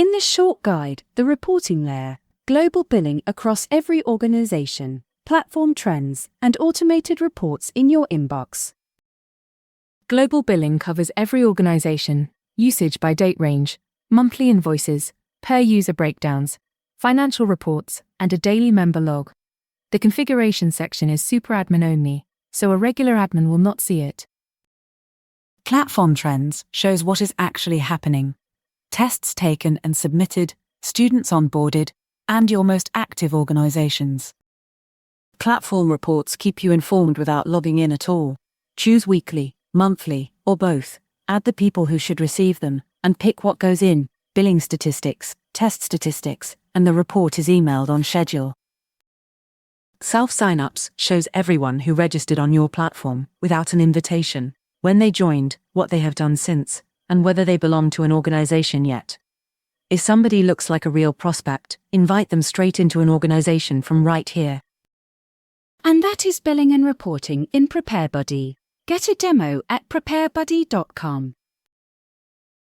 In this short guide, the reporting layer, global billing across every organization, platform trends, and automated reports in your inbox. Global billing covers every organization, usage by date range, monthly invoices, per-user breakdowns, financial reports, and a daily member log. The configuration section is super admin only, so a regular admin will not see it. Platform Trends shows what is actually happening. Tests taken and submitted, students onboarded, and your most active organizations. Platform Reports keep you informed without logging in at all. Choose weekly, monthly, or both. Add the people who should receive them, and pick what goes in: billing statistics, test statistics, and the report is emailed on schedule. Self-sign-ups shows everyone who registered on your platform without an invitation, when they joined, what they have done since, and whether they belong to an organization yet. If somebody looks like a real prospect, invite them straight into an organization from right here. And that is billing and reporting in PrepareBuddy. Get a demo at PrepareBuddy.com.